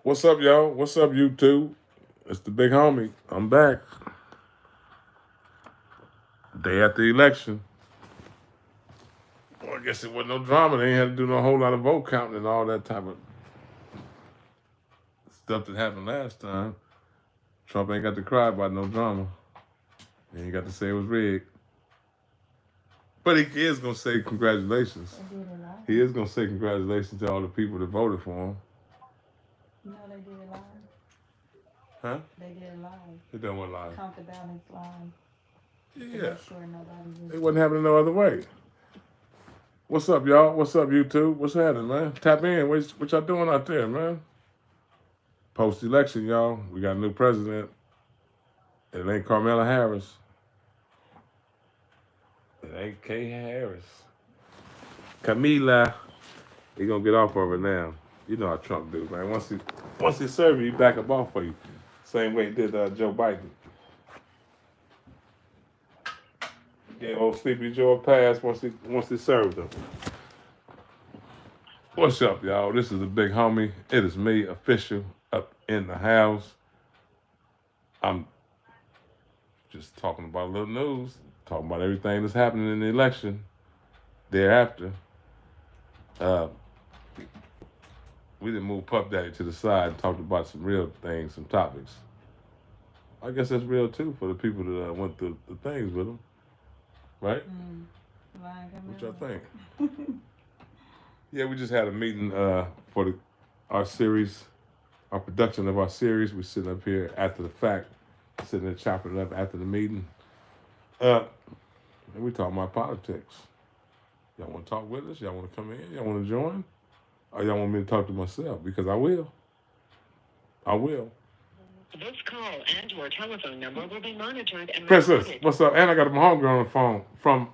What's up, y'all? What's up, YouTube? It's the big homie. I'm back. Day after the election. Well, I guess it wasn't no drama. They ain't had to do no whole lot of vote counting and all that type of stuff that happened last time. Trump ain't got to cry about no drama. He ain't got to say it was rigged. But he is gonna say congratulations. He is gonna say congratulations to all the people that voted for him. You know they did it live. Huh? They did it live. It done went live. Count the ballots live. To Yeah. make sure nobody was. It wasn't happening no other way. What's up, y'all? What's up, YouTube? What's happening, man? Tap in. What y'all doing out there, man? Post-election, y'all. We got a new president. It ain't Kamala Harris. It ain't Kay Harris. Camila. He gonna get off of it now. You know how Trump do, man. Once he serve you, he back up off for you. Same way he did Joe Biden. Gave old Sleepy Joe a pass once he served him. What's up, y'all? This is the big homie. It is me, official, up in the house. I'm just talking about a little news, talking about everything that's happening in the election. Thereafter, we didn't move Puff Daddy to the side and talked about some real things, some topics. I guess that's real too for the people that went through the things with him, right? What y'all think? Yeah, we just had a meeting for our series, our production of our series. We're sitting up here after the fact, sitting there chopping it up after the meeting. And we talking about politics. Y'all want to talk with us? Y'all want to come in? Y'all want to join? Or y'all want me to talk to myself? Because I will. I will. This call and your telephone number will be monitored and Princess, recorded. What's up? And I got my homegirl on the phone from,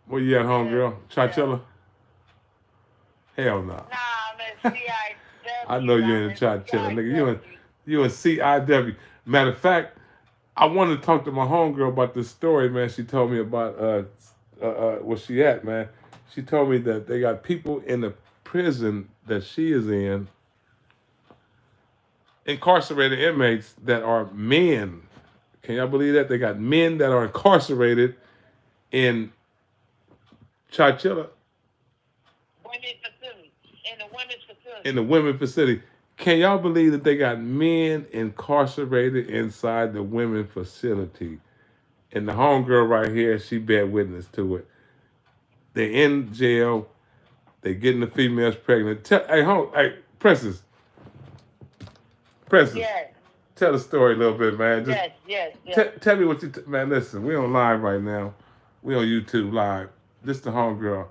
where you at, homegirl? Chachilla? Hell no. Nah, I'm in CIW. I know you're in Chachilla, nigga. You in CIW. Matter of fact, I wanted to talk to my homegirl about this story, man. She told me about where she at, man. She told me that they got people in the prison that she is in, incarcerated inmates that are men. Can y'all believe that? They got men that are incarcerated in Chachilla. In the women's facility. Can y'all believe that they got men incarcerated inside the women's facility? And the homegirl right here, she bear witness to it. They're in jail. They getting the females pregnant. Hey, Princess. Yes. Tell the story a little bit, man. Just yes. Tell me what man, listen, we on live right now. We on YouTube live. This the homegirl.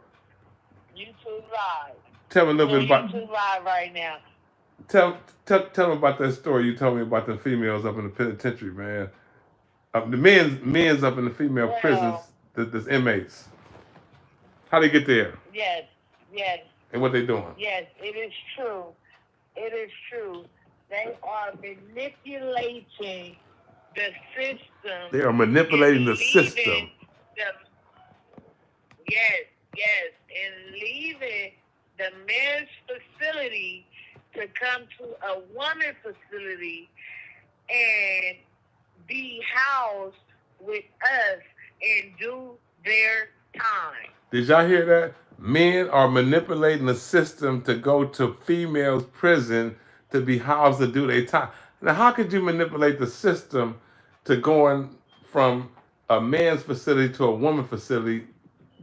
YouTube live. Tell me a little bit about YouTube live right now. Tell me about that story you told me about the females up in the penitentiary, man. The men's up in the female prisons, the inmates. How they get there? Yes. And what they doing? Yes, it is true. It is true. They are manipulating the system. They are manipulating the system. Yes, and leaving the men's facility to come to a women's facility and be housed with us and do their time. Did y'all hear that? Men are manipulating the system to go to females' prison to be housed to do their time. Now, how could you manipulate the system to going from a man's facility to a woman's facility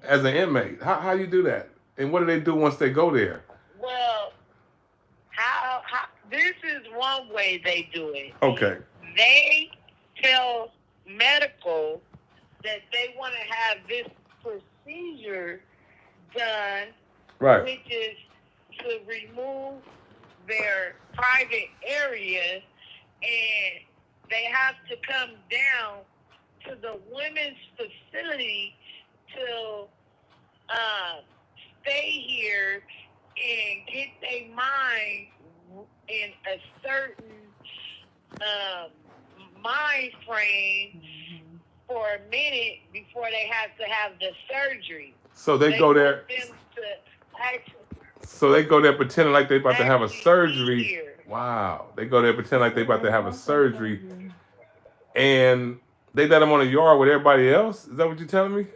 as an inmate? How you do that? And what do they do once they go there? Well, how this is one way they do it. Okay. They tell medical that they want to have this procedure done, right, which is to remove their private area, and they have to come down to the women's facility to stay here and get their mind in a certain mind frame for a minute before they have to have the surgery. So they go there. So they go there pretending like they about to have a surgery Wow. They go there pretend like they about to have a want that surgery, and they let them on the yard with everybody else. Is that what you're telling me?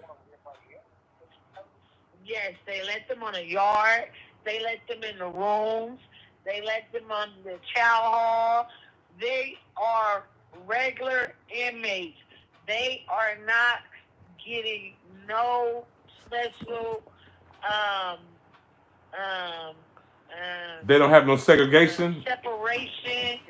Yes, they let them on a yard. They let them in the rooms. They let them on the chow hall. They are regular inmates. They are not getting no special um, um, They don't have no segregation. separation,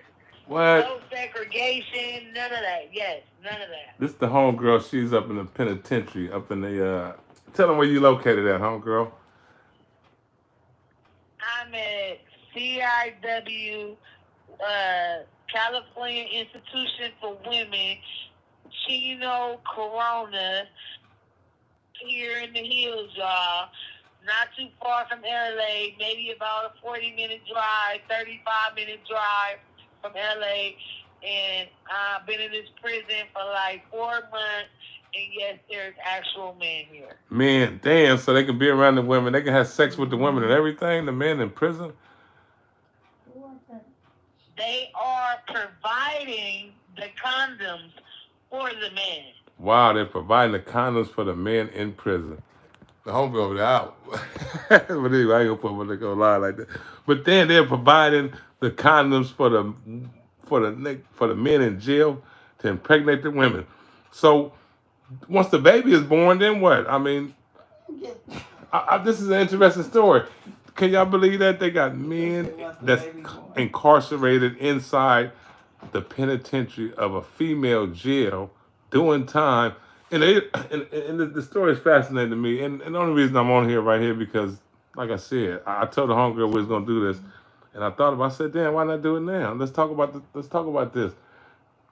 What? no segregation, none of that. Yes, none of that. This the homegirl. She's up in the penitentiary, up in the. Tell them where you located at, homegirl. I'm at CIW, California Institution for Women, Chino Corona, here in the hills, y'all. Not too far from LA, maybe about a 40-minute drive, 35-minute drive from LA. And I've been in this prison for like 4 months. And yes, there's actual men here. Man, damn. So they can be around the women. They can have sex with the women and everything. The men in prison. They are providing the condoms for the men. Wow, they're providing the condoms for the men in prison. The homie over there out. But anyway, I ain't gonna put my nigga on line like that. But then they're providing the condoms for the men in jail to impregnate the women. So once the baby is born, then what? I mean, this is an interesting story. Can y'all believe that they got men that's incarcerated inside the penitentiary of a female jail doing time? And, the story is fascinating to me. And the only reason I'm on here right here because, like I said, I told the homegirl we was gonna do this, and I thought about. I said, "Damn, why not do it now? Let's talk about this,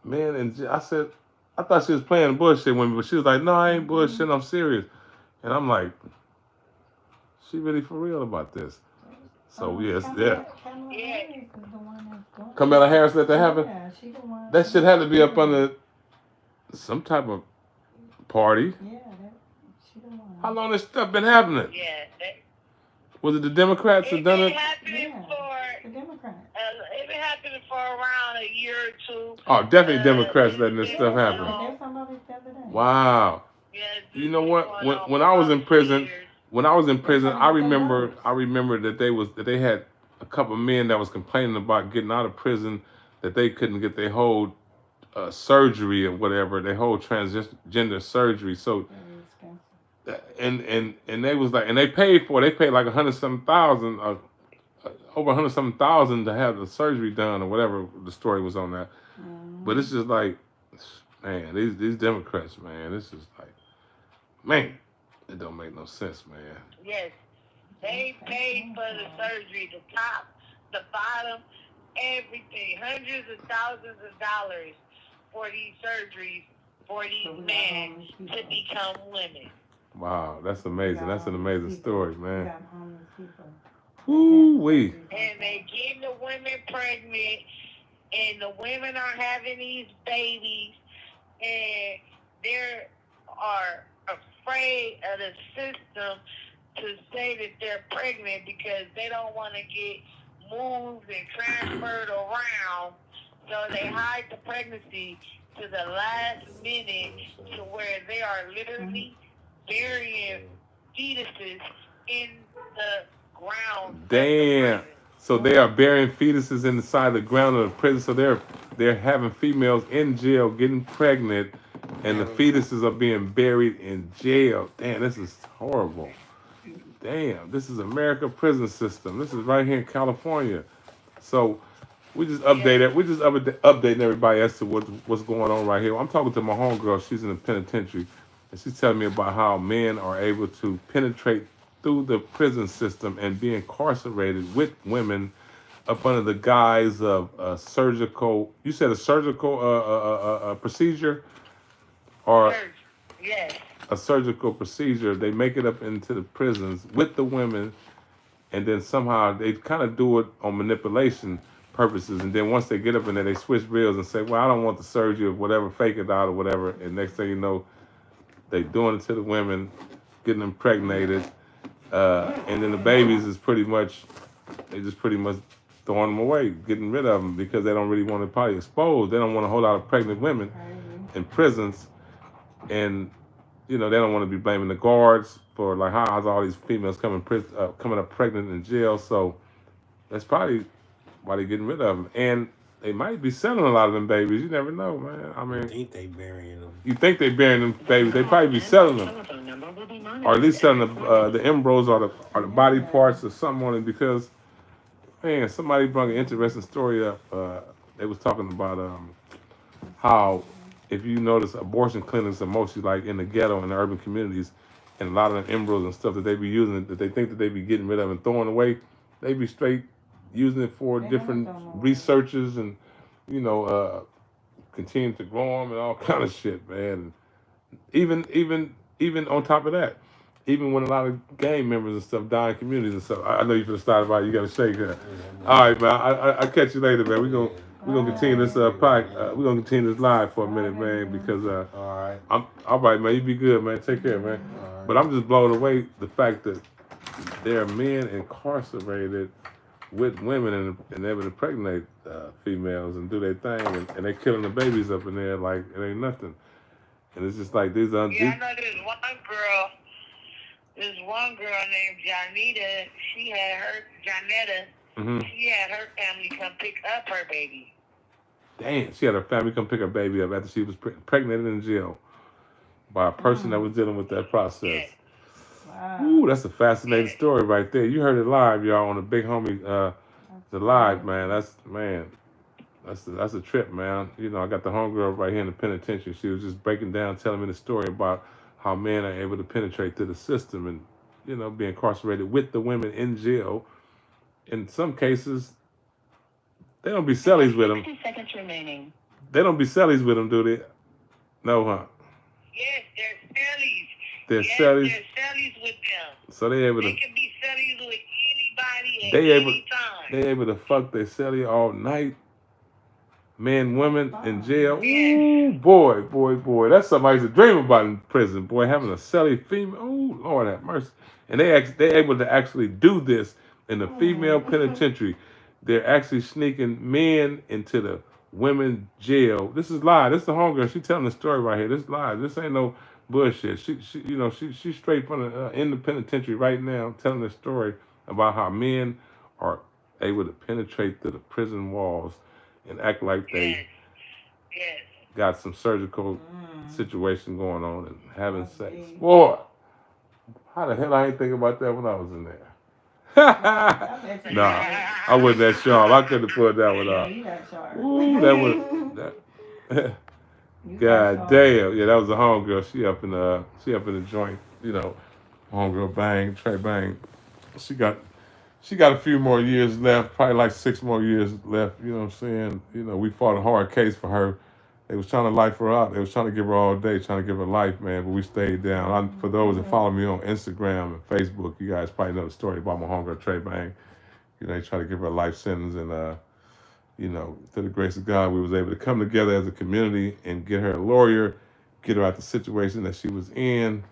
man." And I said, I thought she was playing bullshit with me, but she was like, "No, I ain't bullshit. I'm serious." And I'm like, she really for real about this. So yes, yeah. Kamala Harris let that happen. Yeah, she the one. That shit had to be up under some type of party. Yeah, she the one. How long this stuff been happening? Yeah. Was it the Democrats that done it? The Democrats. It been happening for around a year or two. Oh, definitely Democrats letting this stuff happen. Wow. Yeah, You know what? When I was in prison, I remember that they had a couple of men that was complaining about getting out of prison that they couldn't get their whole surgery or whatever, their whole transgender surgery. So and they was like, and they paid for it. They paid like $100,000, over $100,000 to have the surgery done or whatever the story was on that. But it's just like, man, these Democrats, man, this is like, man, it don't make no sense, man. Yes, they paid for the surgery, the top, the bottom, everything, hundreds of thousands of dollars for these surgeries for these men to become women. Wow, that's amazing. That's an amazing story, man. Woo-wee. And they getting the women pregnant, and the women are having these babies, and they are afraid of the system to say that they're pregnant because they don't want to get moved and transferred around, so they hide the pregnancy to the last minute to where they are literally burying fetuses in the ground. Damn. So they are burying fetuses inside the ground of the prison. So they're having females in jail getting pregnant, and the fetuses are being buried in jail. Damn, this is horrible. Damn, this is America prison system. This is right here in California. So we just updated. We just updating everybody as to what's going on right here. I'm talking to my homegirl. She's in the penitentiary, and she's telling me about how men are able to penetrate through the prison system and be incarcerated with women up under the guise of a surgical. You said a surgical procedure, or yes, a surgical procedure. They make it up into the prisons with the women, and then somehow they kind of do it on manipulation purposes. And then once they get up in there, they switch reels and say, "Well, I don't want the surgery or whatever, fake it out or whatever." And next thing you know, they doing it to the women, getting impregnated. And then the babies is pretty much throwing them away, getting rid of them because they don't really want to probably expose. They don't want a whole lot of pregnant women in prisons, and they don't want to be blaming the guards for like how's all these females coming up pregnant in jail. So that's probably why they're getting rid of them, and they might be selling a lot of them babies. You never know, man. I mean, think they burying them. You think they burying them babies? They probably be selling them, or at least selling the embryos or the body parts or something on it. Because man, somebody brought an interesting story up. They was talking about how if you notice abortion clinics are mostly like in the ghetto and the urban communities, and a lot of the embryos and stuff that they be using that they think that they be getting rid of and throwing away, they be straight using it for different researches and continue to grow them and all kind of shit, man. Even on top of that, even when a lot of gang members and stuff die in communities and stuff. I know you finna start about it. You got to shake her. All right, man. I catch you later, man. We're gonna continue this we're gonna continue this live for a minute, man, because All right. I'm all right, man. You be good, man. Take care, man. All right. But I'm just blown away the fact that there are men incarcerated with women and able to impregnate females and do their thing, and they killing the babies up in there like it ain't nothing. And it's just like these Yeah, I know this one girl named Janetta. She had her She had her family come pick up her baby. Damn, she had her family come pick her baby up after she was pregnant in jail by a person that was dealing with that process. Wow. Ooh, that's a fascinating story right there. You heard it live, y'all, on the Big Homie, the live, man. That's a trip, man. I got the homegirl right here in the penitentiary. She was just breaking down, telling me the story about how men are able to penetrate through the system and, be incarcerated with the women in jail. In some cases, they don't be cellies with them. 60 seconds remaining. They don't be cellies with them, do they? No, huh? Yes, they're cellies. They're Yes, cellies. they're cellies with them. So they able to. They can be cellies with anybody at They any time. They able to fuck their celly all night. Men, women in jail. Yes. Ooh, boy. That's something I used to dream about in prison. Boy, having a celly female. Oh, Lord have mercy. And they able to actually do this in the female penitentiary. They're actually sneaking men into the women's jail. This is live. This is the homegirl. She telling the story right here. This is live. This ain't no bullshit. She's straight from the in the penitentiary right now, telling the story about how men are able to penetrate through the prison walls and act like they Yes. got some surgical situation going on and having sex. Boy, how the hell I ain't think about that when I was in there? Nah, I wasn't that sharp. I couldn't have pulled that one off. You got sharp. Ooh, that God damn. Yeah, that was a homegirl. She up in the joint, homegirl Bang, Trey Bang. She got a few more years left, probably like 6 more years left, you know what I'm saying? We fought a hard case for her. They was trying to life her out. They was trying to give her all day, trying to give her life, man, but we stayed down. For those that follow me on Instagram and Facebook, you guys probably know the story about my homegirl Trey Bang. They tried to give her a life sentence, and through the grace of God, we was able to come together as a community and get her a lawyer, get her out the situation that she was in.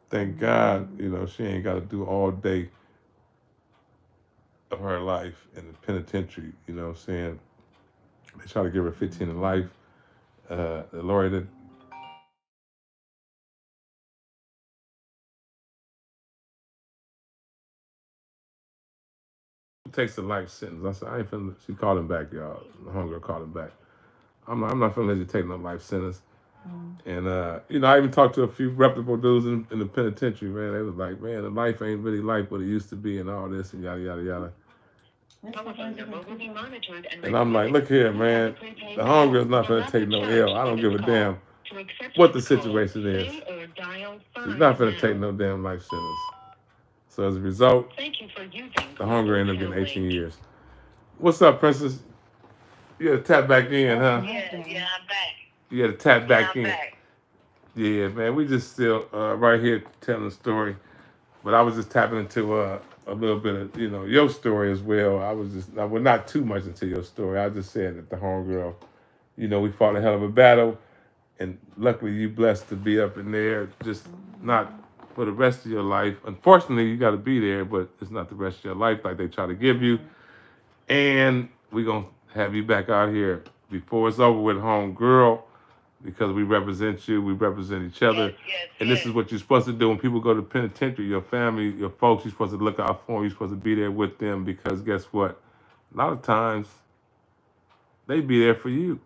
Thank God, she ain't got to do all day of her life in the penitentiary, you know what I'm saying? They try to give her 15 to life. The lawyer that takes a life sentence. I said, I ain't finna, she called him back, y'all. The homegirl called him back. I'm not finna let you take no life sentence. And, I even talked to a few reputable dudes in the penitentiary, man. They was like, man, the life ain't really life what it used to be and all this and yada, yada, yada. And I'm like, look here, man. The homegirl's not finna take no L. I don't give a damn what the situation is. She's not finna take no damn life sentence. So as a result, the homegirl ended up getting 18 years. What's up, Princess? You had to tap back in, huh? Yeah, I'm back. You had to tap back I'm in. back. Yeah, man, we just still right here telling the story. But I was just tapping into a little bit of, your story as well. I was not too much into your story. I just said that the homegirl, we fought a hell of a battle. And luckily you blessed to be up in there, just not for the rest of your life. Unfortunately, you got to be there, but it's not the rest of your life like they try to give you. And we're going to have you back out here before it's over with, home girl, because we represent you, we represent each other. And this is what you're supposed to do when people go to penitentiary, your family, your folks, you're supposed to look out for them, you're supposed to be there with them, because guess what? A lot of times, they be there for you,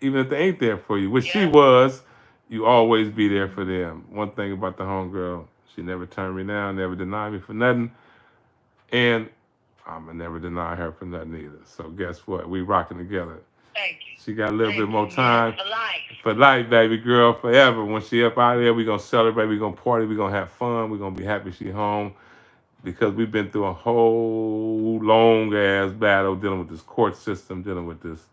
even if they ain't there for you, which she was. You always be there for them. One thing about the homegirl, she never turned me down, never denied me for nothing, and I'ma never deny her for nothing either. So guess what? We rocking together. Thank you. She got a little bit more you. time For life. for life, baby girl, forever. When she up out of there, we gonna celebrate, we gonna party, we gonna have fun, we gonna be happy she home, because we've been through a whole long ass battle dealing with this court system, dealing with this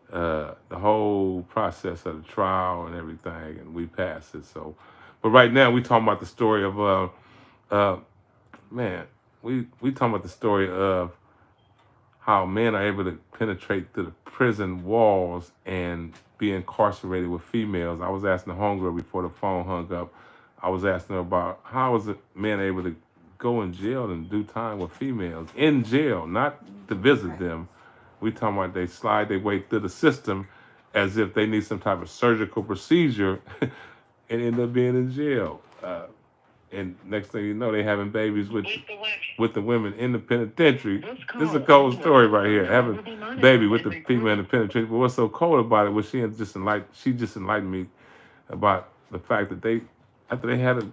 the whole process of the trial and everything, and we passed it. So, but right now we talking about the story of man, we talking about the story of how men are able to penetrate through the prison walls and be incarcerated with females. I was asking the homegirl before the phone hung up. I was asking her about how is it men able to go in jail and do time with females in jail, not to visit them. We talking about they slide their way through the system as if they need some type of surgical procedure and end up being in jail. And next thing you know, they having babies with the women in the penitentiary. This is a cold story right here. Having a baby with the female in the penitentiary. But what's so cold about it was she just enlightened me about the fact that after they had a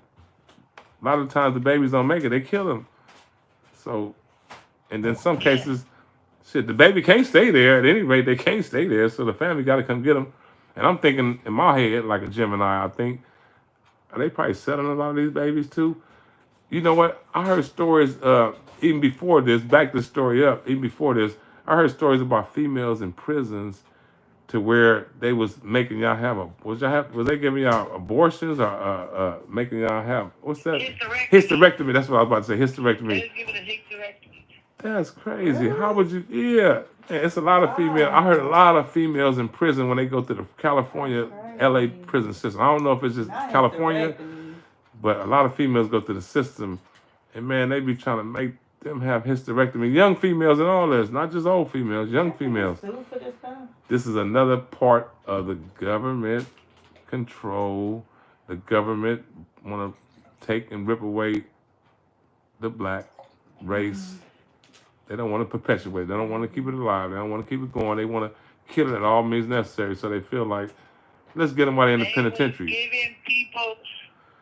lot of times the babies don't make it, they kill them. So, and then some cases, shit, the baby can't stay there. At any rate, they can't stay there. So the family got to come get them. And I'm thinking in my head, like a Gemini, I think, are they probably selling a lot of these babies too? You know what? I heard stories even before this. Back the story up. Even before this, I heard stories about females in prisons to where they was making y'all have was they giving y'all abortions or making y'all have what's that? Hysterectomy. That's what I was about to say. Hysterectomy. They was giving a hysterectomy. That's crazy. How would you? Yeah, man, it's a lot of female. I heard a lot of females in prison when they go to the California, LA prison system. I don't know if it's just California, but a lot of females go through the system, and man, they be trying to make them have hysterectomy. Young females and all this, not just old females, young females. This is another part of the government control. The government want to take and rip away the black race. They don't want to perpetuate. They don't want to keep it alive. They don't want to keep it going. They want to kill it at all means necessary. So they feel like, let's get them out in the penitentiary.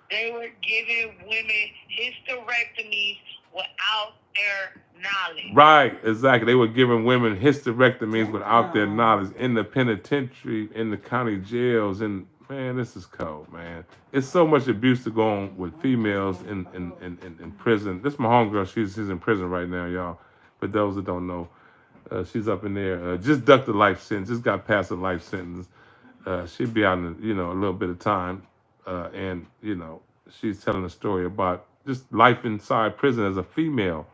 They were giving women hysterectomies without their knowledge. Right, exactly. They were giving women hysterectomies without their knowledge in the penitentiary, in the county jails, and man, this is cold, man. It's so much abuse to go on with females in prison. This is my homegirl. She's in prison right now, y'all. For those that don't know, she's up in there. Just ducked a life sentence. Just got past a life sentence. She'll be out in a little bit of time, and she's telling a story about just life inside prison as a female.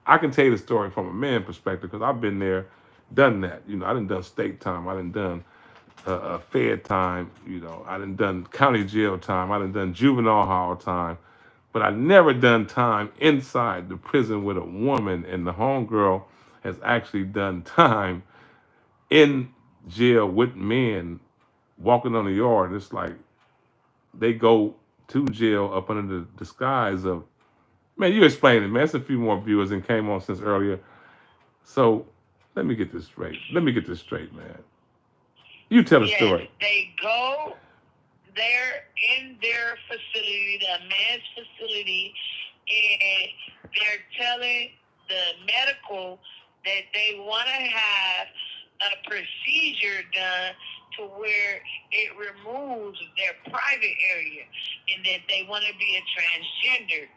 I can tell you the story from a man perspective because I've been there, done that. I done state time. I done fed time. I done county jail time. I done juvenile hall time. But I never done time inside the prison with a woman, and the homegirl has actually done time in jail with men walking on the yard. It's like they go to jail up under the disguise of, man, you explain it, man. It's a few more viewers than came on since earlier. So let me get this straight. Man. You tell the story. They go there in their facility, the man's facility, and they're telling the medical that they want to have a procedure done to where it removes their private area and that they want to be a transgender.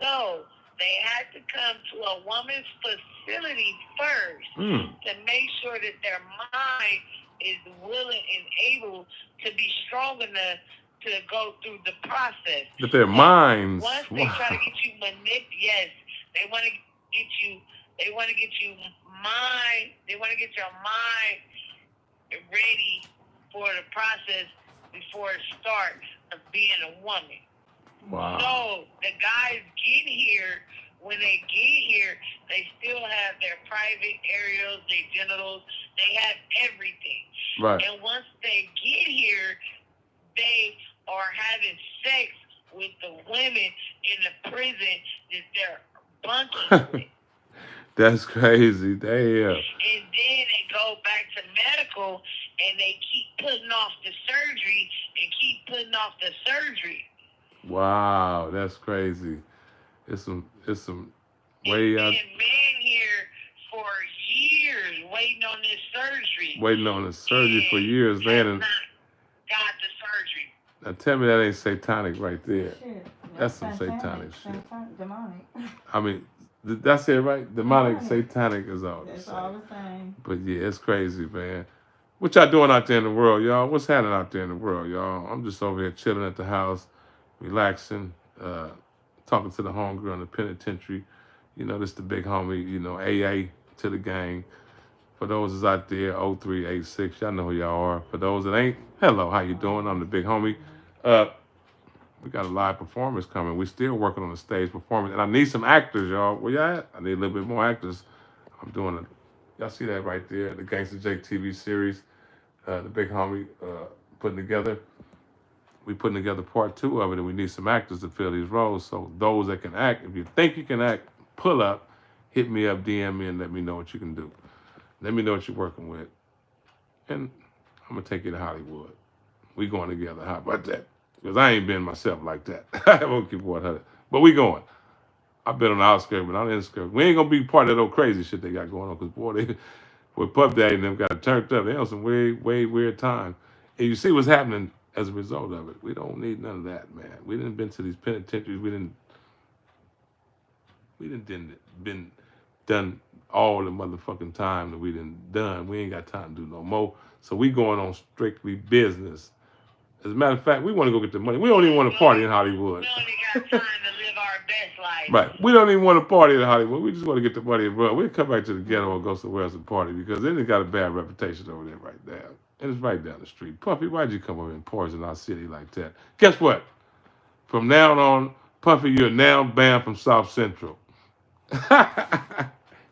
So they had to come to a woman's facility first to make sure that their mind is willing and able to be strong enough to go through the process. But their minds. Once they try to get you they want to get you. They want to get your mind ready for the process before it starts of being a woman. Wow. So the guys get here when they get here, they still have their private areas, their genitals. They have everything. Right. And once they get here, they are having sex with the women in the prison that they're bunking with. That's crazy. Damn. And then they go back to medical and they keep putting off the surgery and keep putting off the surgery. Wow, that's crazy. It's some way out. And men here for years waiting on this surgery. Waiting on the surgery for years, have man. not got the surgery. Now tell me that ain't satanic right there. Shit. That's some satanic shit. Demonic. I mean, that's it, right? Demonic, Demonic. satanic is all the That's same. all the same. But yeah, it's crazy, man. What y'all doing out there in the world, y'all? What's happening out there in the world, y'all? I'm just over here chilling at the house, relaxing, talking to the homegirl in the penitentiary. You know, this the big homie, you know, AA to the gang. For those that's out there, 0386, y'all know who y'all are. For those that ain't, hello, how you doing? I'm the big homie. We got a live performance coming. We still working on the stage performance. And I need some actors, y'all. Where y'all at? I need a little bit more actors. I'm doing it. Y'all see that right there? The Gangsta Jake TV series. The big homie putting together. We putting together part 2 of it, and we need some actors to fill these roles. So those that can act, if you think you can act, pull up, hit me up, DM me, and let me know what you can do. Let me know what you're working with. And I'm going to take you to Hollywood. We going together. How about that? Because I ain't been myself like that. I won't keep 100. But we going. I've been on the outskirts, but I'm in the skirts. We ain't going to be part of that old crazy shit they got going on. Because, boy, they, with Puff Daddy and them got turned up. They on some way weird time. And you see what's happening as a result of it. We don't need none of that, man. We didn't been to these penitentiaries. We didn't been done all the motherfucking time that we done. We ain't got time to do no more. So we going on strictly business. As a matter of fact, we want to go get the money. We don't even want to party in Hollywood. We only got time to live our best life. Right. We don't even want to party in Hollywood. We just want to get the money and run. We'll come back to the ghetto or go somewhere else and party because then it got a bad reputation over there right now. And it's right down the street. Puffy, why'd you come over and poison our city like that? Guess what? From now on, Puffy, you're now banned from South Central.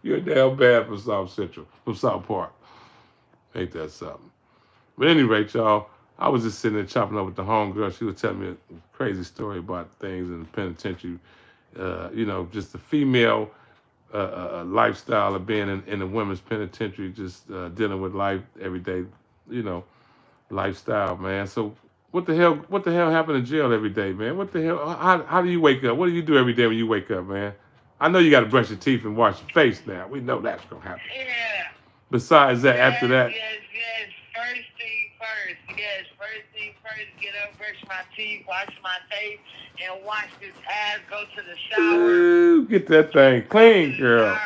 You're now banned from South Central, from South Park. Ain't that something? But at any rate, y'all, I was just sitting there chopping up with the homegirl. She was telling me a crazy story about things in the penitentiary. You know, just the female lifestyle of being in the women's penitentiary, just dealing with life every day, you know, lifestyle, man. So what the hell happened in jail every day, man? What the hell? How do you wake up? What do you do every day when you wake up, man? I know you got to brush your teeth and wash your face now. We know that's going to happen. Yeah. Besides that, after that. Yes. First thing first. Yes, first thing first. Get up, brush my teeth, wash my face, and wash this ass. Go to the shower. Ooh, get that thing clean, girl.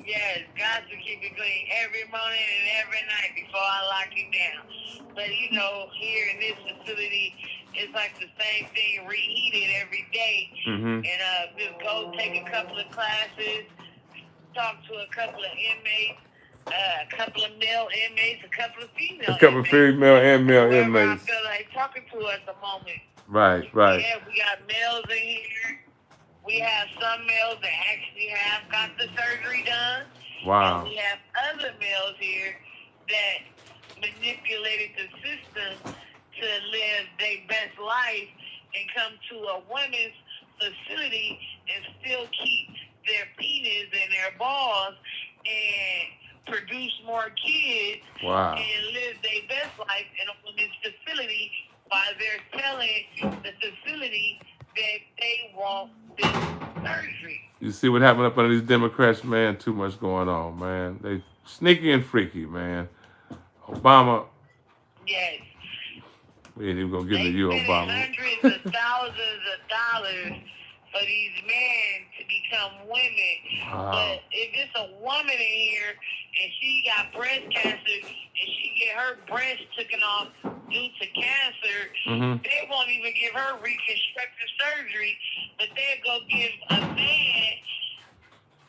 Yes, got to keep it clean every morning and every night before I lock it down. But you know, here in this facility, it's like the same thing, reheated every day. Mm-hmm. And just go take a couple of classes, talk to a couple of inmates, a couple of male inmates, a couple of female inmates. A couple of female and male Whoever inmates. I feel like talking to at the moment. Right. Yeah, we got males in here. We have some males that actually have got the surgery done. Wow. And we have other males here that manipulated the system to live their best life and come to a women's facility and still keep their penis and their balls and produce more kids. Wow. And live their best life in a women's facility while they're telling the facility that they want this surgery. You see what happened up under these Democrats, man? Too much going on, man. They sneaky and freaky, man. Obama. Yes. We ain't even gonna give it to you, They Obama. hundreds of thousands of dollars for these men to become women. Wow. But if it's a woman in here and she got breast cancer and she get her breast taken off due to cancer, they won't even give her reconstructive surgery, but they'll go give a man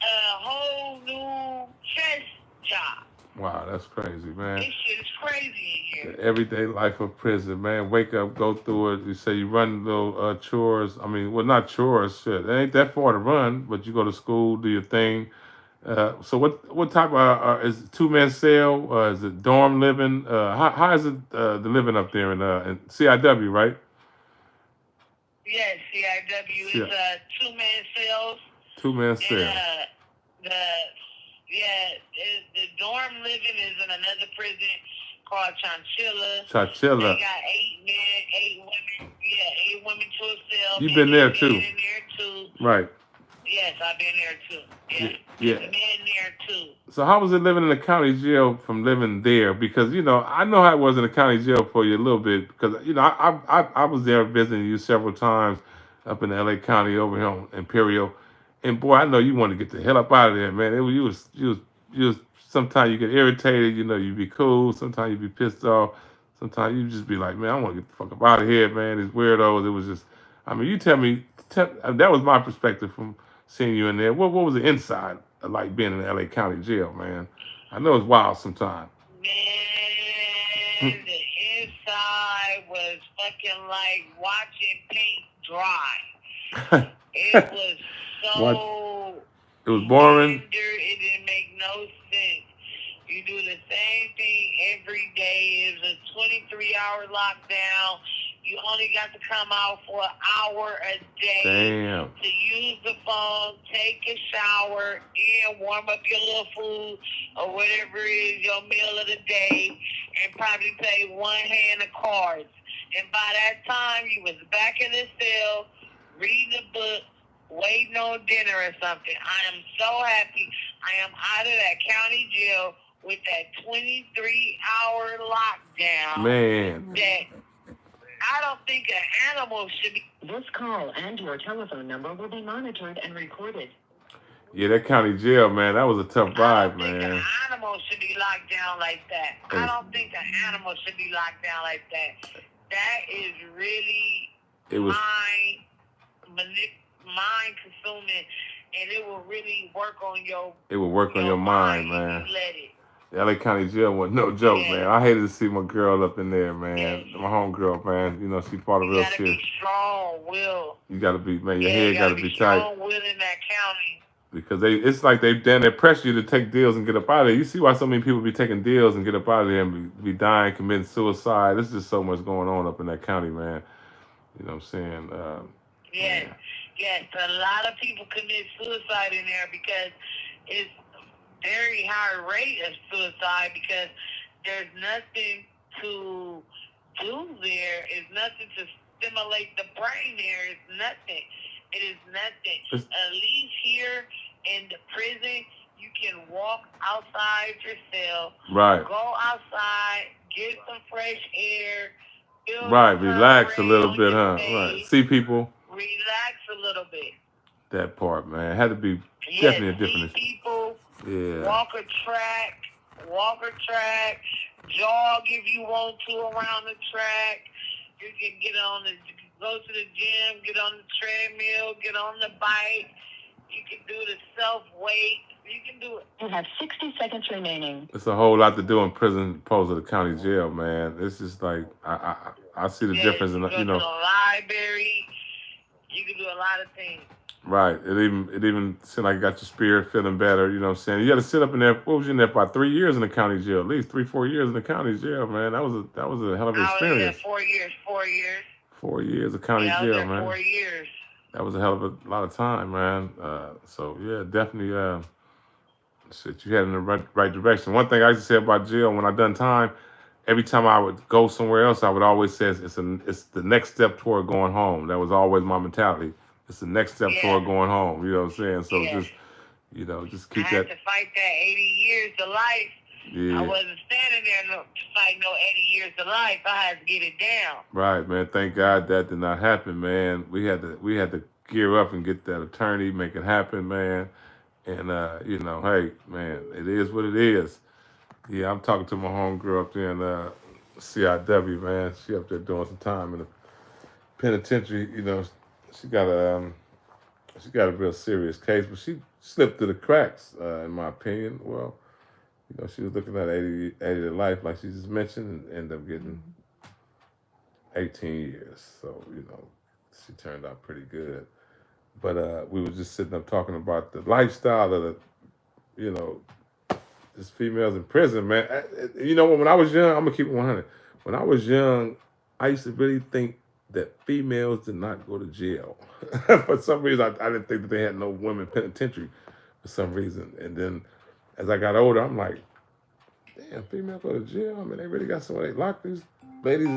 a whole new chest job. Wow, that's crazy, man. This shit is crazy in you. The everyday life of prison, man. Wake up, go through it. You say you run little chores. I mean, well, not chores. Shit, it ain't that far to run, but you go to school, do your thing. So what type of is it 2 man cell? Is it dorm living? How is it the living up there in CIW, right? Yes, CIW is Yeah. 2-man cells. 2 man And cell. the dorm living is in another prison called Chanchilla. Chachilla. They got 8 men, 8 women. Yeah, 8 women to a cell. You've been there men too. in there too. Right. Yes, I've been there too. Yeah. Yeah. There's men there too. So how was it living in the county jail from living there? Because I know how it was in the county jail for you a little bit. Because I was there visiting you several times up in the LA County over here on Imperial, and boy, I know you wanted to get the hell up out of there, man. You was sometimes you get irritated. You'd be cool. Sometimes you'd be pissed off. Sometimes you just be like, man, I want to get the fuck up out of here, man. These weirdos. It was just, I mean, you tell me. That was my perspective from seeing you in there. What was the inside like being in the LA County jail, man? I know it's wild sometimes. Man, the inside was fucking like watching paint dry. It was so It was boring. tender, it didn't make no sense. You do the same thing every day. It's a 23-hour lockdown. You only got to come out for an hour a day. Damn. To use the phone, take a shower, and warm up your little food or whatever is your meal of the day, and probably play one hand of cards. And by that time, you was back in the cell, reading a book, waiting on dinner or something. I am so happy I am out of that county jail with that 23-hour lockdown. Man. That I don't think an animal should be. This call and your telephone number will be monitored and recorded. Yeah, that county jail, man, that was a tough I ride, don't think man. an animal should be locked down like that. I don't think an animal should be locked down like that. That is really It was mind consuming, and it will really work on your. It would work on your mind, man. If you let it. The LA County jail was no joke, Yeah. man. I hated to see my girl up in there, man. Yeah. My homegirl, man. She fought a You real gotta shit. be strong will. You gotta be, man. Your Yeah, head you gotta be tight. strong will in that county. Because it's like they pressure you to take deals and get up out of there. You see why so many people be taking deals and get up out of there and be dying, committing suicide. There's just so much going on up in that county, man. You know what I'm saying? Yes, man. yes. A lot of people commit suicide in there because it's very high rate of suicide because there's nothing to do there. It's nothing to stimulate the brain there. It's nothing. It is nothing. At least here in the prison, you can walk outside your cell. Right. Go outside, get some fresh air. feel Right. the Relax a sun little on bit, your huh? face, Right. See people. Relax a little bit. That part, man. Had to be Yes, definitely a see different. people. Yeah. Walk a track, jog if you want to around the track. You can go to the gym, get on the treadmill, get on the bike. You can do the self-weight. You can do it. You have 60 seconds remaining. It's a whole lot to do in prison opposed to the county jail, man. It's just like I see the difference in you go to the library. You can do a lot of things. Right. It even seemed like it got your spirit feeling better, you know what I'm saying? You had to sit up in there, what was you in there for? 3 years in the county jail, at least 3-4 years in the county jail, man. That was a hell of an I was there experience. 4 years. 4 years of county I was jail, there man. 4 years. That was a hell of a lot of time, man. So yeah, definitely shit, you head in the right direction. One thing I used to say about jail when I done time, every time I would go somewhere else, I would always say it's the next step toward going home. That was always my mentality. It's the next step toward going home. You know what I'm saying? So just keep I had that. to fight that 80 years of life. Yeah. I wasn't standing there to fight no 80 years of life. I had to get it down. Right, man. Thank God that did not happen, man. We had to gear up and get that attorney, make it happen, man. And hey, man, it is what it is. Yeah, I'm talking to my homegirl up there in CIW, man. She up there doing some time in the penitentiary. She got a real serious case, but she slipped through the cracks, in my opinion. Well, You know, she was looking at 80 to life, like she just mentioned, and ended up getting 18 years. So, you know, she turned out pretty good. But we were just sitting up talking about the lifestyle of the, you know, just females in prison, man. You know, when I was young, I'm gonna keep it 100. When I was young, I used to really think that females did not go to jail. For some reason, I didn't think that they had no women penitentiary for some reason. And then as I got older, I'm like, damn, females go to jail. I mean, they really got somewhere they lock these ladies.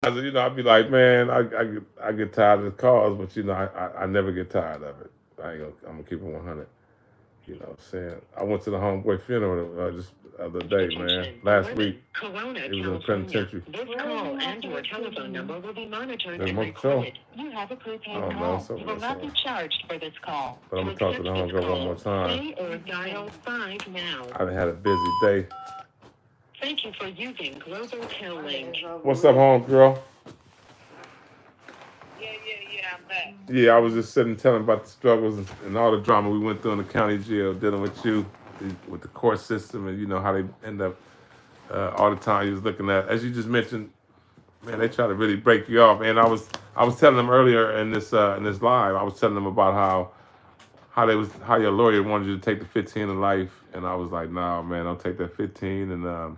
You know, I'd be like, man, I get tired of the calls, but you know, I never get tired of it. I'm gonna keep it 100. You know what I'm saying? I went to the homeboy funeral just the other day, man. Last week. Corona, He was in the California. penitentiary. This call and your telephone number will be monitored There's and more recorded. You have a prepaid I don't know, call. something You will not like be charged for this call. But I'm gonna talk to the accept homegirl this one more call, time. say or dial 5 now. I done had a busy day. Thank you for using Global Tel Link. What's up, homegirl? Yeah, I'm back. Yeah, I was just sitting telling about the struggles and all the drama we went through in the county jail, dealing with you, with the court system, and you know how they end up all the time. You was looking at, as you just mentioned, man, they try to really break you off. And I was telling them earlier in this live, I was telling them about how your lawyer wanted you to take the 15 in life, and I was like, nah, man, don't take that 15. And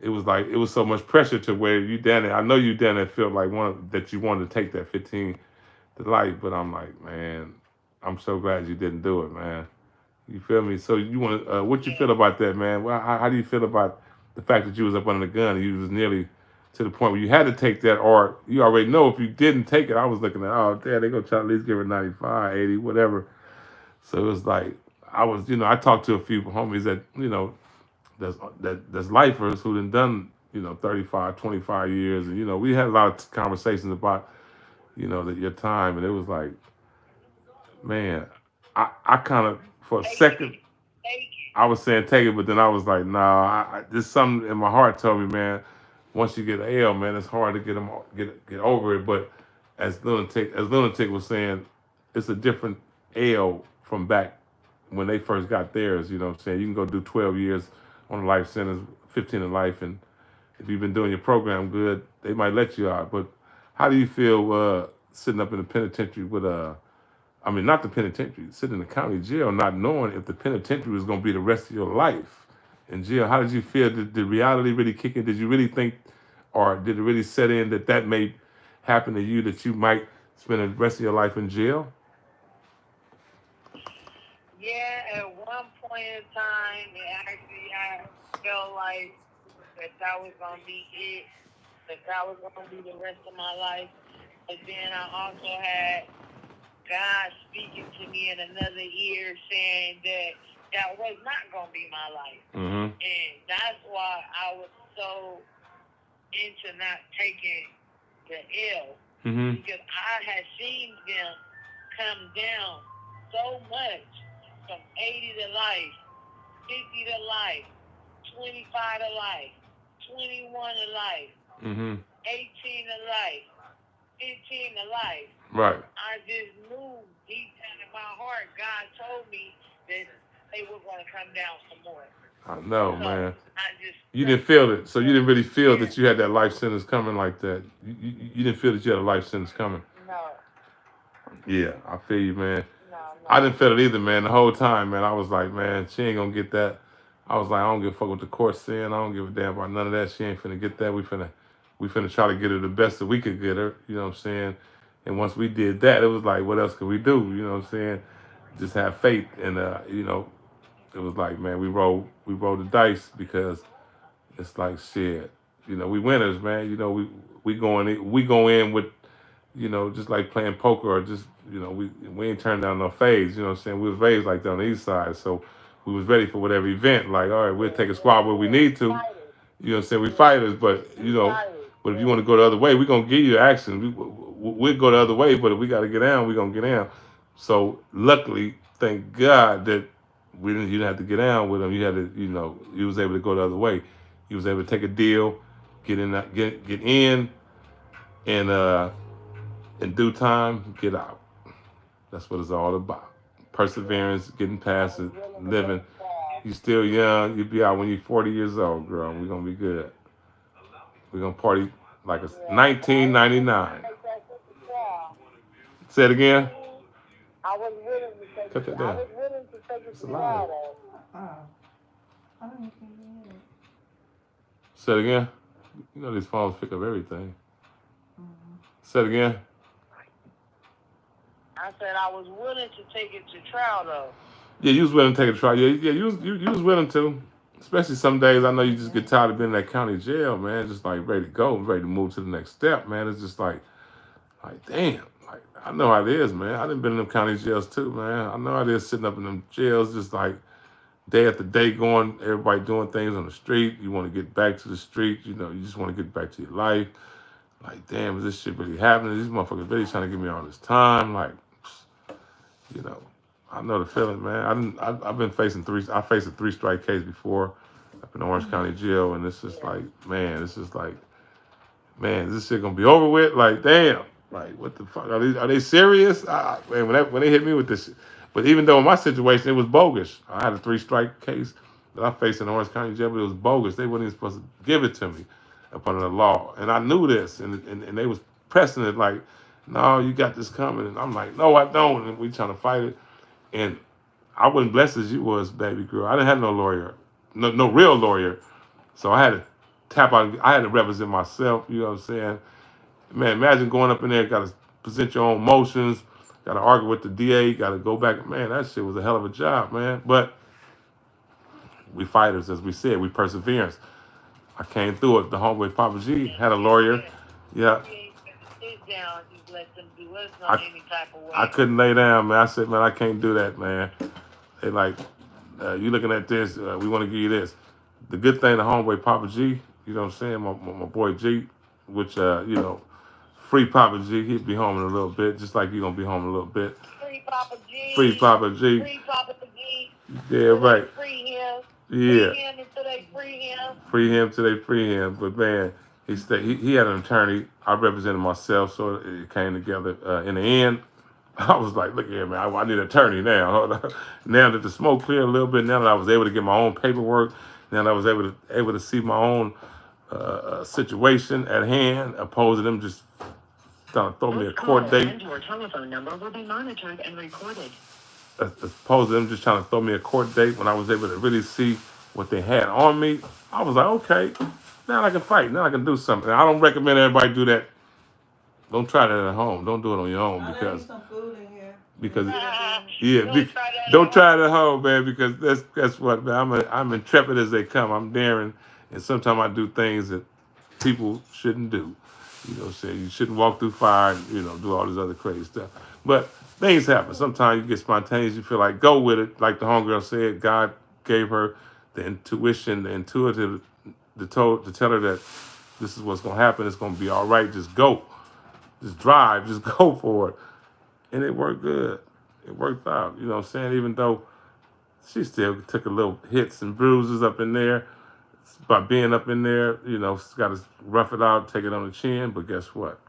it was so much pressure to where you down there. I know you down there felt like that you wanted to take that 15 to life, but I'm like, man, I'm so glad you didn't do it, man. You feel me? So you want what you feel about that, man? Well, how do you feel about the fact that you was up under the gun and you was nearly to the point where you had to take that, or you already know if you didn't take it, I was looking at, oh, damn, they gonna try to at least give her 95, 80, whatever. So it was like, I talked to a few homies that, that's lifers who done 35, 25 years. And, we had a lot of conversations about, your time. And it was like, man, I kind of, for a second, I was saying take it, but then I was like, nah, there's something in my heart told me, man, once you get an L, man, it's hard to get over it. But as Lunatic was saying, it's a different L from back when they first got theirs. You know what I'm saying? You can go do 12 years on a life sentence, 15 in life, and if you've been doing your program good, they might let you out. But how do you feel sitting up in the penitentiary with not the penitentiary, sitting in the county jail, not knowing if the penitentiary was going to be the rest of your life in jail? How did you feel? Did reality really kick in? Did you really think, or did it really set in that may happen to you, that you might spend the rest of your life in jail? Yeah, at one point in time, I felt like that was going to be it, that was going to be the rest of my life. But then I also had God speaking to me in another ear saying that was not going to be my life. Mm-hmm. And that's why I was so into not taking the L. Mm-hmm. Because I had seen them come down so much from 80 to life, 50 to life, 25 to life, 21 to life, Mm-hmm. 18 to life, 15 to life. Right. I just knew deep down in my heart, God told me that they were going to come down some more. I know, So man. You didn't feel it. So you didn't really feel that you had that life sentence coming like that. You didn't feel that you had a life sentence coming. No. Yeah, I feel you, man. No. I didn't feel it either, man. The whole time, man, I was like, man, she ain't gonna get that. I was like, I don't give a fuck what the court saying. I don't give a damn about none of that. She ain't finna get that. We finna try to get her the best that we could get her. You know what I'm saying? And once we did that, it was like, what else could we do? You know what I'm saying? Just have faith. And it was like, man, we roll the dice, because it's like, shit. We winners, man. We go in with, just like playing poker, or just, we ain't turned down no fades. You know what I'm saying? We was raised like that on the east side, so we was ready for whatever event. Like, all right, we'll take a squad where we need to. You know what I'm saying? We fighters, but but if you want to go the other way, we're gonna give you action. We'll go the other way, but if we gotta get down, we're gonna get down. So luckily, thank God that you didn't have to get down with them. You had to, you was able to go the other way. You was able to take a deal, get in, and in due time, get out. That's what it's all about. Perseverance, getting past it, living. You still young. You'll be out when you're 40 years old, girl. We're going to be good. We're going to party like it's 1999. Say it again. I was willing to take Cut that down. I was willing to take it It's to alive. Oh. I don't even hear it. Say it again. You know these phones pick up everything. Mm-hmm. Say it again. I said I was willing to take it to trial though. Yeah, you was willing to take a try. Yeah, you was willing to. Especially some days, I know you just get tired of being in that county jail, man. Just like ready to go, ready to move to the next step, man. It's just like damn. Like, I know how it is, man. I done been in them county jails too, man. I know how it is sitting up in them jails, just like day after day going, everybody doing things on the street. You want to get back to the street, you know, you just want to get back to your life. Like, damn, is this shit really happening? These motherfuckers really trying to give me all this time. Like, you know, I know the feeling, man. I've been facing I faced a 3-strike case before up in Orange County Jail, and it's just like, man, is this shit gonna be over with? Like, damn, like, what the fuck? Are they serious? Man, when they hit me with this shit. But even though in my situation, it was bogus. I had a 3-strike case that I faced in Orange County Jail, but it was bogus. They weren't even supposed to give it to me up under the law. And I knew this, and they was pressing it like, no, you got this coming. And I'm like, no, I don't. And we trying to fight it. And I wasn't blessed as you was, baby girl. I didn't have no lawyer, no real lawyer. So I had to tap out. I had to represent myself. You know what I'm saying? Man, imagine going up in there, got to present your own motions, got to argue with the DA, got to go back. Man, that shit was a hell of a job, man. But we fighters, as we said, we perseverance. I came through it. The homeboy Papa G had a lawyer. Yeah. Sit down, just let them do us I- on any type of way. I couldn't lay down, man. I said, man, I can't do that, man. They like, you looking at this, we want to give you this. The good thing, the homeboy Papa G, you know what I'm saying, my boy G, which, you know, free Papa G, he'd be home in a little bit, just like you going to be home in a little bit. Free Papa G. Free Papa G. Free Papa G. Yeah, right. Free him. Yeah. Free him until they free him. Free him till they free him. But, man, he had an attorney. I represented myself, so it came together. In the end, I was like, look here, man, I need an attorney now. Hold on. Now that the smoke cleared a little bit, now that I was able to get my own paperwork, now that I was able to see my own situation at hand, opposed to them just trying to throw me a court date. And your telephone number will be monitored and recorded. As opposed to them just trying to throw me a court date, when I was able to really see what they had on me, I was like, okay, now I can fight. Now I can do something. I don't recommend everybody do that. Don't try that at home. Don't do it on your own because some food in here. don't try it at home, man, because that's what, man, I'm intrepid as they come. I'm daring, and sometimes I do things that people shouldn't do. You know what I'm saying? You shouldn't walk through fire and, you know, do all this other crazy stuff. But things happen. Sometimes you get spontaneous. You feel like, go with it. Like the homegirl said, God gave her the intuition, the intuitive, to tell her that this is what's going to happen. It's going to be all right. Just go. Just drive. Just go for it. And it worked good. It worked out. You know what I'm saying? Even though she still took a little hits and bruises up in there. By being up in there, you know, got to rough it out, take it on the chin. But guess what?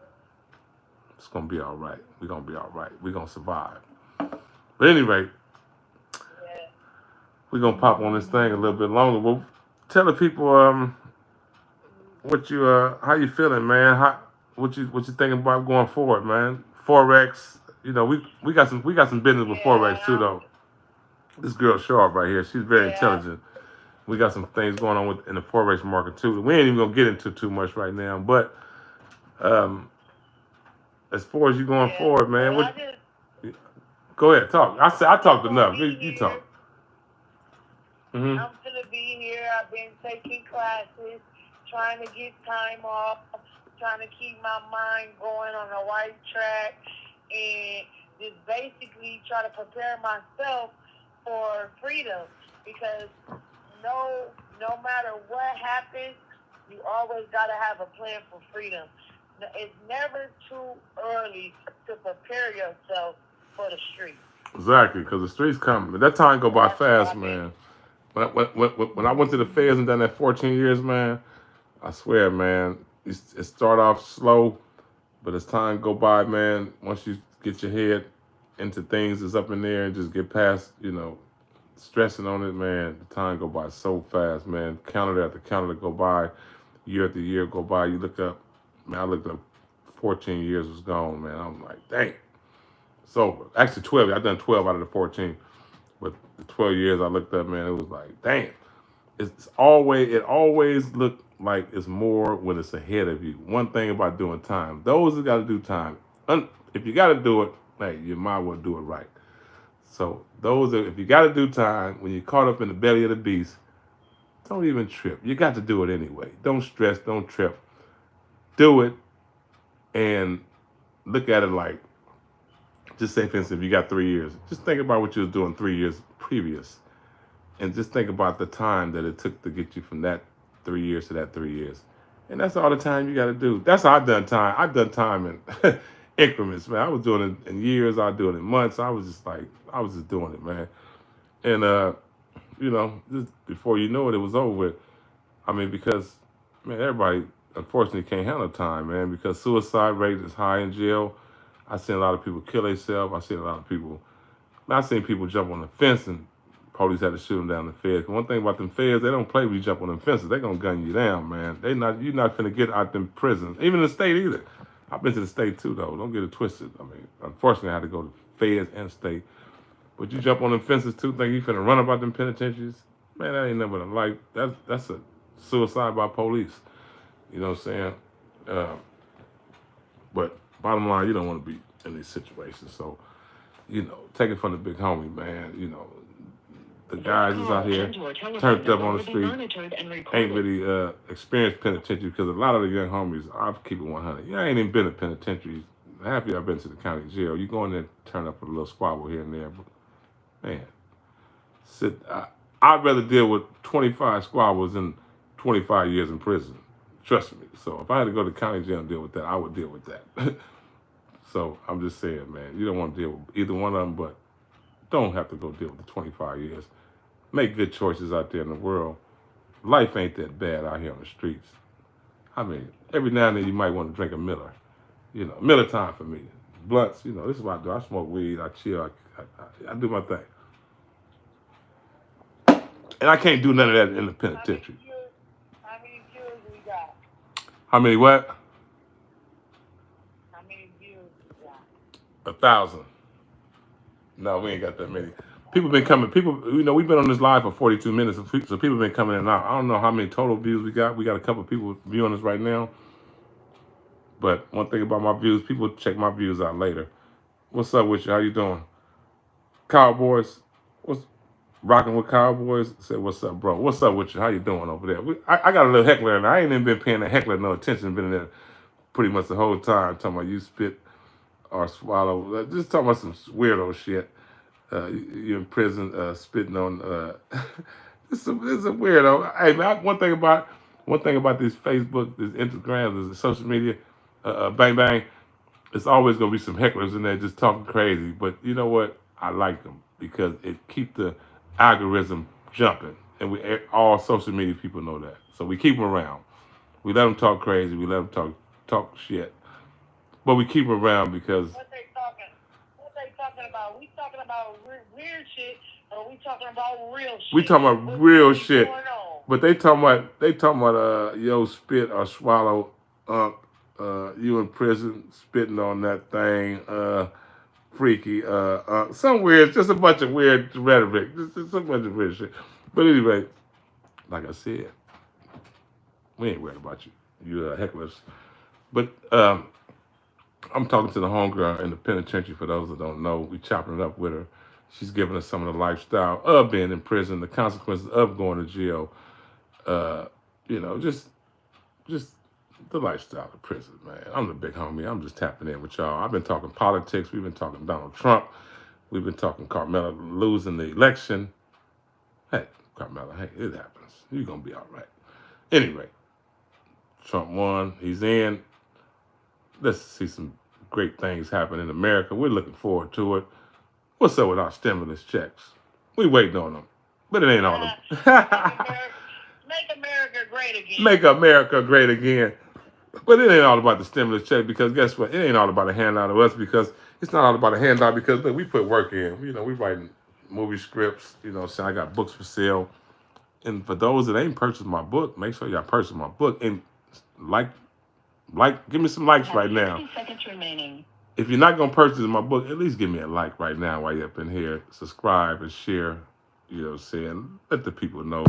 It's going to be all right. We're going to be all right. We're going to survive. But anyway, we're going to pop on this thing a little bit longer. Well, tell the people what you how you feeling, man? What you thinking about going forward, man? Forex, you know, we got some business with Forex too, though. This girl Sharp right here, she's very intelligent. We got some things going on in the Forex market too. We ain't even gonna get into too much right now, but as far as you going forward, man, go ahead, talk. I talked enough. You talk. I'm gonna be here. I've been taking classes, trying to get time off, trying to keep my mind going on the right track, and just basically try to prepare myself for freedom, because no matter what happens, you always got to have a plan for freedom. It's never too early to prepare yourself for the street. Exactly, because the streets coming. That time go by fast, man. When I went to the feds and done that 14 years, man, I swear, man, it start off slow, But as time go by, man, once you get your head into things that's up in there and just get past, stressing on it, man, the time go by so fast, man. Calendar after calendar go by, year after year go by. You look up, man, I looked up 14 years was gone, man. I'm like, dang. It's over. Actually, 12. I've done 12 out of the 14. But the 12 years I looked up, man, it was like, damn. It always looked like it's more when it's ahead of you. One thing about doing time, those that got to do time, if you got to do it, hey, you might well do it right. So if you got to do time, when you're caught up in the belly of the beast, don't even trip. You got to do it anyway. Don't stress, don't trip. Do it and look at it like, just say, for instance, if you got 3 years, just think about what you was doing 3 years previous. And just think about the time that it took to get you from that 3 years to that 3 years. And that's all the time you got to do. That's how I've done time. I've done time in increments, man. I was doing it in years. I was doing it in months. I was just doing it, man. And, just before you know it, it was over with. I mean, because, man, everybody, unfortunately, can't handle time, man, because suicide rate is high in jail. I've seen a lot of people kill themselves. I've seen a lot of people, I've seen people jump on the fence and police had to shoot them down the feds. One thing about them feds, they don't play when you jump on them fences. They're going to gun you down, man. You're not finna get out them prisons. Even in the state either. I've been to the state too, though. Don't get it twisted. I mean, unfortunately, I had to go to feds and state. But you jump on them fences too, think you finna run about them penitentiaries? Man, that ain't nothing but a life. That's a suicide by police. You know what I'm saying? But bottom line, you don't want to be in these situations. So, take it from the big homie, man. The guys is out here turned up on the street, ain't really experienced penitentiary because a lot of the young homies, I'll keep it 100. You ain't even been to penitentiary. Half of y'all been to the county jail. You go in there and turn up with a little squabble here and there. But, man, I'd rather deal with 25 squabbles than 25 years in prison. Trust me. So if I had to go to county jail and deal with that, I would deal with that. So I'm just saying, man, you don't want to deal with either one of them, but don't have to go deal with the 25 years. Make good choices out there in the world. Life ain't that bad out here on the streets. I mean, every now and then you might want to drink a Miller. Miller time for me. Blunts, this is what I do. I smoke weed, I chill, I do my thing. And I can't do none of that in the penitentiary. How many views we got? How many what? How many views we got? 1,000. No, we ain't got that many. People been coming. We've been on this live for 42 minutes, so people been coming in and out. I don't know how many total views we got. We got a couple of people viewing us right now. But one thing about my views, people check my views out later. What's up with you? How you doing? Cowboys? What's rocking with Cowboys? Say, what's up, bro? What's up with you? How you doing over there? I got a little heckler, and I ain't even been paying the heckler no attention. Been in there pretty much the whole time, talking about you spit or swallow. Just talking about some weirdo shit. You're in prison, spitting on. It's a weirdo. Hey man, one thing about this Facebook, this Instagram, this social media, bang bang. It's always gonna be some hecklers in there just talking crazy. But you know what? I like them because it keep the algorithm jumping, and all social media people know that. So we keep them around. We let them talk crazy. We let them talk shit. But we keep them around because. What they talking about? We talking about weird shit, or we talking about real shit? We talking about real shit. But they talking about yo spit or swallow you in prison spitting on that thing, freaky, some weird, just a bunch of weird rhetoric, just a bunch of weird shit. But anyway, like I said, we ain't worried about you hecklers. But I'm talking to the homegirl in the penitentiary. For those that don't know, we chopping it up with her. She's giving us some of the lifestyle of being in prison, the consequences of going to jail. Just the lifestyle of prison, man. I'm the big homie. I'm just tapping in with y'all. I've been talking politics. We've been talking Donald Trump. We've been talking Carmela losing the election. Hey, Carmela, hey, it happens. You're going to be all right. Anyway, Trump won. He's in. Let's see some great things happen in America. We're looking forward to it. What's up with our stimulus checks? We waiting on them, but it ain't on them. Make America great again. Make America great again. But it ain't all about the stimulus check because guess what? It ain't all about a handout of us because it's not all about a handout because look, we put work in. You know, we writing movie scripts. You know, saying I got books for sale. And for those that ain't purchased my book, make sure y'all purchase my book and like, give me some likes right now. 60 seconds remaining. If you're not gonna purchase my book, at least give me a like right now while you're up in here. Subscribe and share. You know what I'm saying? Let the people know.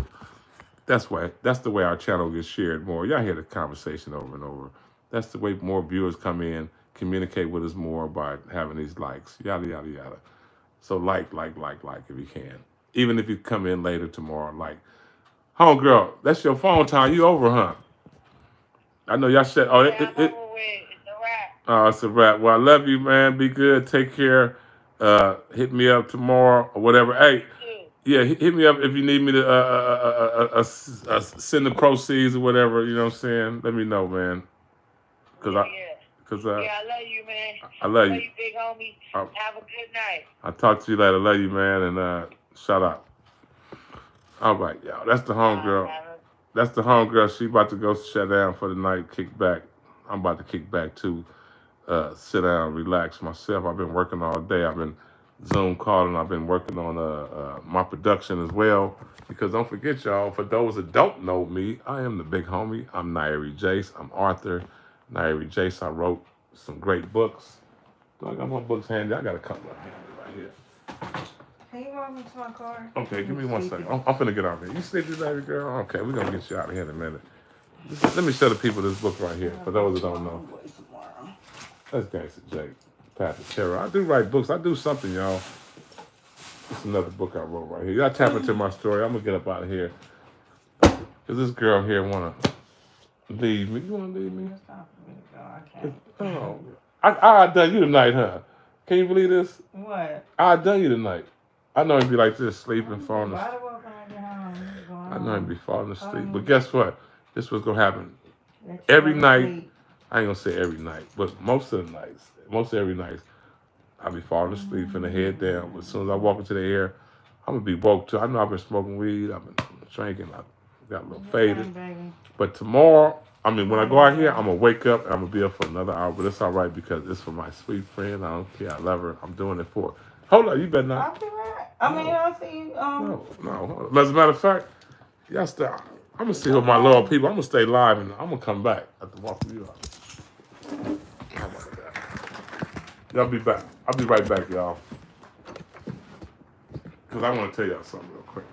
That's the way our channel gets shared more. Y'all hear the conversation over and over. That's the way more viewers come in, communicate with us more by having these likes. Yada yada yada. So like if you can. Even if you come in later tomorrow, like, homegirl, that's your phone time. You over, huh? I know y'all said, oh, Yeah, I'm over with. It's a wrap. oh, it's a wrap. Well, I love you, man. Be good. Take care. Hit me up tomorrow or whatever. Hey, You yeah, hit me up if you need me to send the proceeds or whatever. You know what I'm saying? Let me know, man. too. Cause Yeah, I, yeah. cause Yeah, I love you, man. I love you. you, big homie. I- Have a good night. I'll talk to you later. Love you, man, and shout out. All right, y'all. That's the homegirl. That's the homegirl. She about to go shut down for the night. Kick back. I'm about to kick back too. Sit down, relax myself. I've been working all day. I've been Zoom calling. I've been working on my production as well. Because don't forget, y'all, for those that don't know me, I am the big homie. I'm Nairi Jace. I'm Arthur. Nairi Jace. I wrote some great books. Do I got my books handy? I got a couple of handy right here. Can you walk me to my car? Okay, give me 1 second. I'm finna get out of here. You sleepy, baby girl? Okay, we're gonna get you out of here in a minute. Let me show the people this book right here, for those that don't know. That's Gangsta Jake, Path of Terror. I do write books. I do something, y'all. It's another book I wrote right here. Y'all tap into my story. I'm gonna get up out of here. Cause this girl here wanna leave me. You wanna leave me? It's time for me to go. I can't. Oh, I done you tonight, huh? Can you believe this? What? I done you tonight. I know it'd be like this, sleeping, falling asleep. By the way, when I get home, I know I'd be falling asleep. But guess what? This was gonna happen let you every go to night. sleep. I ain't gonna say every night, but most of the nights, most every night, I'll be falling asleep from the head down. But as soon as I walk into the air, I'm gonna be woke too. I know I've been smoking weed, I've been drinking, I got a little faded. Baby. But tomorrow, I mean, when I go out here, I'm gonna wake up and I'm gonna be up for another hour. But it's all right because it's for my sweet friend. I don't care. I love her. I'm doing it for her. Hold on, you better not. I'll be right. I mean, I'll see you. No. As a matter of fact, y'all stay. I'm gonna see with my loyal people. I'm gonna stay live and I'm gonna come back after walking you out. How about that? Y'all be back. I'll be right back, y'all. Because I want to tell y'all something real quick.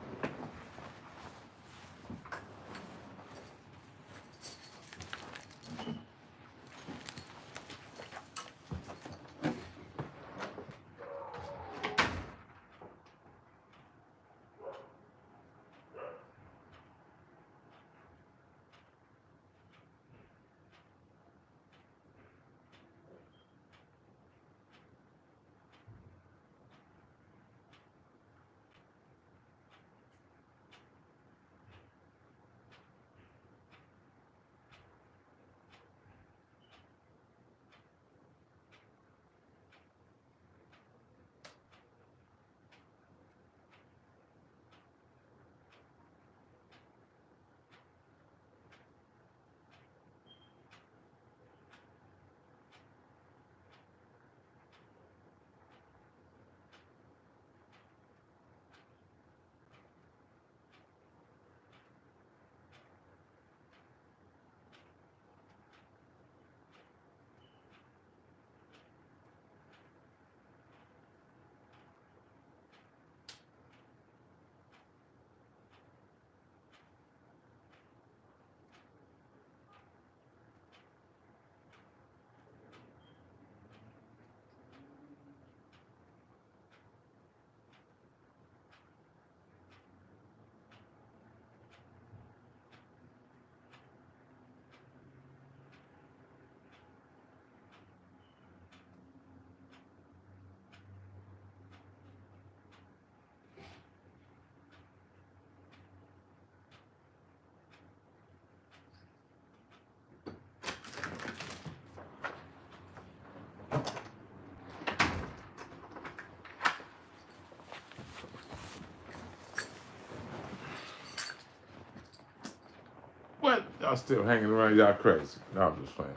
Y'all still hanging around. Y'all crazy. No, I'm just playing.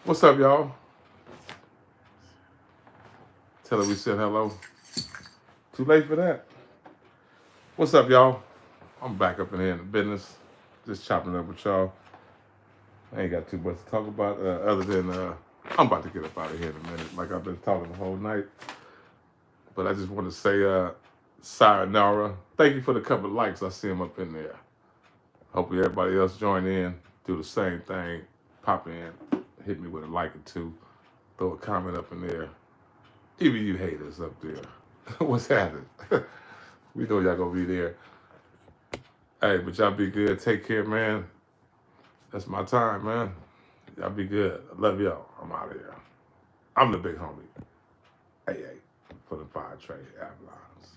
What's up, y'all? Tell her we said hello. Too late for that. What's up, y'all? I'm back up in here in the business. Just chopping up with y'all. I ain't got too much to talk about other than I'm about to get up out of here in a minute, like I've been talking the whole night. But I just want to say, sayonara. Thank you for the couple of likes. I see them up in there. Hopefully everybody else join in, do the same thing. Pop in, hit me with a like or two, throw a comment up in there. Even you haters up there. What's happening? We know y'all gonna be there. Hey, but y'all be good. Take care, man. That's my time, man. Y'all be good. I love y'all. I'm out of here. I'm the big homie. Hey, for the fire trade, Avalons.